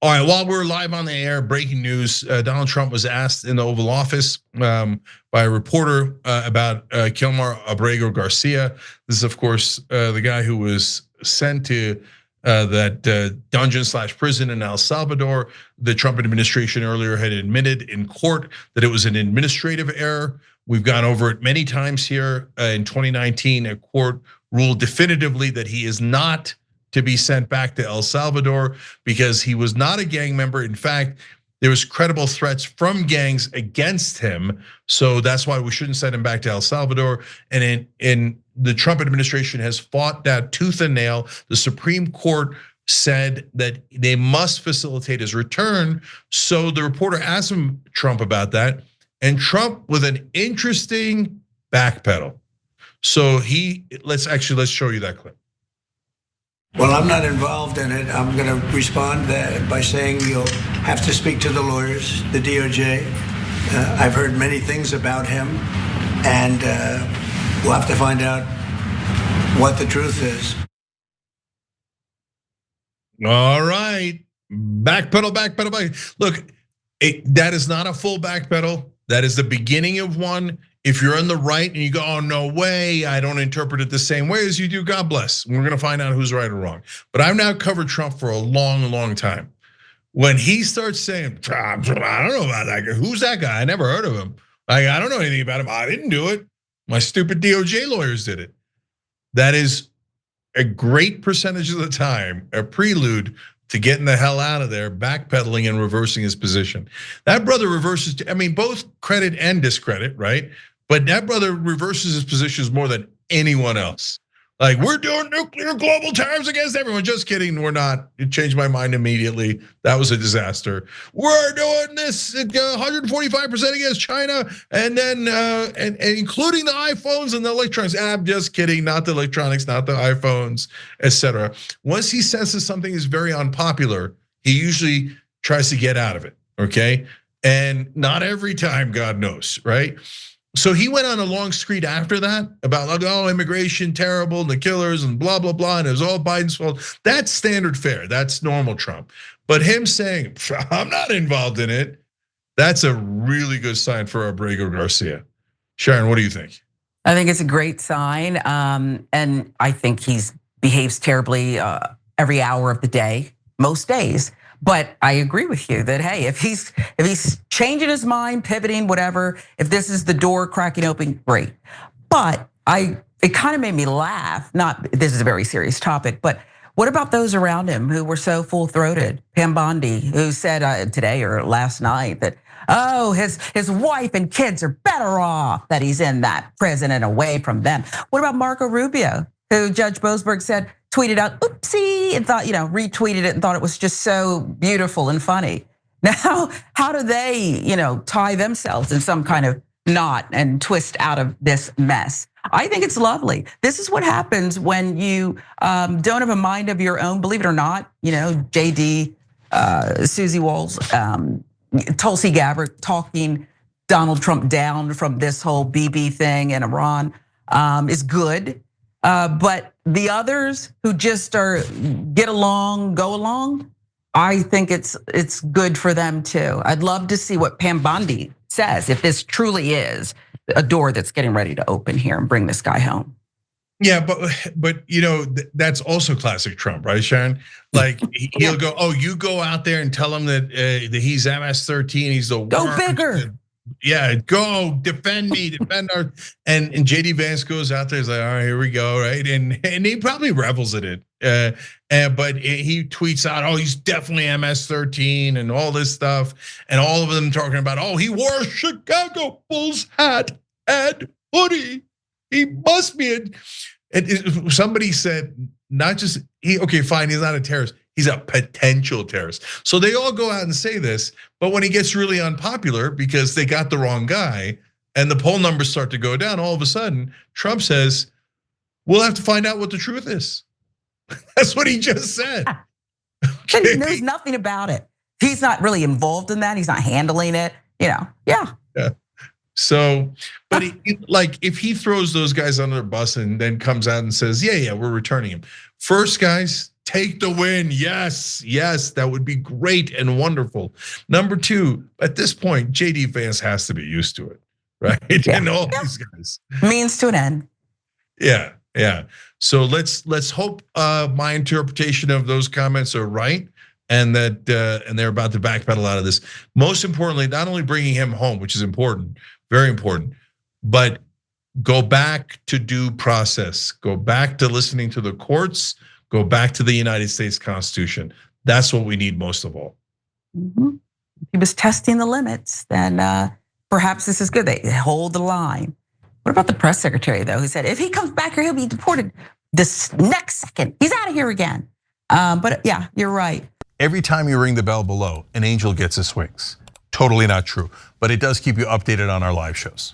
All right, while we're live on the air, breaking news, Donald Trump was asked in the Oval Office by a reporter about Kilmar Abrego Garcia. This is, of course, the guy who was sent to that dungeon/prison in El Salvador. The Trump administration earlier had admitted in court that it was an administrative error. We've gone over it many times here. In 2019, a court ruled definitively that he is not to be sent back to El Salvador because he was not a gang member. In fact, there was credible threats from gangs against him. So that's why we shouldn't send him back to El Salvador. And in the Trump administration has fought that tooth and nail. The Supreme Court said that they must facilitate his return. So the reporter asked Trump about that, and Trump with an interesting backpedal. So let's show you that clip. Well, I'm not involved in it. I'm going to respond by saying you'll have to speak to the lawyers, the DOJ. I've heard many things about him, and we'll have to find out what the truth is. All right, backpedal. Look, that is not a full backpedal. That is the beginning of one. If you're on the right and you go, oh, no way, I don't interpret it the same way as you do, God bless. We're gonna find out who's right or wrong. But I've now covered Trump for a long, long time. When he starts saying, I don't know about that guy. Who's that guy? I never heard of him. I don't know anything about him. I didn't do it. My stupid DOJ lawyers did it. That is a great percentage of the time a prelude to getting the hell out of there, backpedaling and reversing his position. That brother reverses, both credit and discredit, right? But that brother reverses his positions more than anyone else. Like, we're doing nuclear global tariffs against everyone. Just kidding, we're not. It changed my mind immediately. That was a disaster. We're doing this 145% against China, and then and including the iPhones and the electronics. I'm just kidding, not the electronics, not the iPhones, etc. Once he senses something is very unpopular, he usually tries to get out of it, okay? And not every time, God knows, right? So he went on a long screed after that about, like, oh, immigration terrible, and the killers and blah, blah, blah, and it was all Biden's fault. That's standard fare, that's normal Trump. But him saying, I'm not involved in it, that's a really good sign for Abrego Garcia. Sharon, what do you think? I think it's a great sign, and I think he behaves terribly every hour of the day, most days. But I agree with you that, hey, if he's changing his mind, pivoting, whatever, if this is the door cracking open, great. But it kind of made me laugh. This is a very serious topic, but what about those around him who were so full-throated? Pam Bondi, who said today or last night that, oh, his wife and kids are better off that he's in that prison and away from them. What about Marco Rubio, who Judge Boasberg said tweeted out, oopsie, and thought, retweeted it and thought it was just so beautiful and funny. Now, how do they, tie themselves in some kind of knot and twist out of this mess? I think it's lovely. This is what happens when you don't have a mind of your own, believe it or not. JD, Susie Walls, Tulsi Gabbard talking Donald Trump down from this whole BB thing in Iran is good. But the others who just get along, go along, I think it's good for them too. I'd love to see what Pam Bondi says if this truly is a door that's getting ready to open here and bring this guy home. Yeah, but that's also classic Trump, right, Sharon? Like he'll go, oh, you go out there and tell him that he's MS-13, he's the go worst. Bigger. Yeah, go defend me, defend our. And JD Vance goes out there. He's like, all right, here we go, right? And he probably revels in it. But he tweets out, oh, he's definitely MS-13 and all this stuff, and all of them talking about, oh, he wore a Chicago Bulls hat and hoodie. He must be somebody said, not just okay, fine, he's not a terrorist. He's a potential terrorist. So they all go out and say this, but when he gets really unpopular because they got the wrong guy and the poll numbers start to go down, all of a sudden, Trump says, we'll have to find out what the truth is. That's what he just said. Okay. He knows nothing about it. He's not really involved in that. He's not handling it, yeah. So, but if he throws those guys under the bus and then comes out and says, yeah, we're returning him. First, guys, take the win. Yes, that would be great and wonderful. Number two, at this point, JD Vance has to be used to it, right? Yeah. And all these guys. Means to an end. Yeah. So let's hope my interpretation of those comments are right, and that and they're about to backpedal out of this. Most importantly, not only bringing him home, which is important, very important, but go back to due process. Go back to listening to the courts. Go back to the United States Constitution. That's what we need most of all. He was testing the limits. Then perhaps this is good. They hold the line. What about the press secretary, though, who said if he comes back here, he'll be deported this next second. He's out of here again. But yeah, you're right. Every time you ring the bell below, an angel gets his wings. Totally not true, but it does keep you updated on our live shows.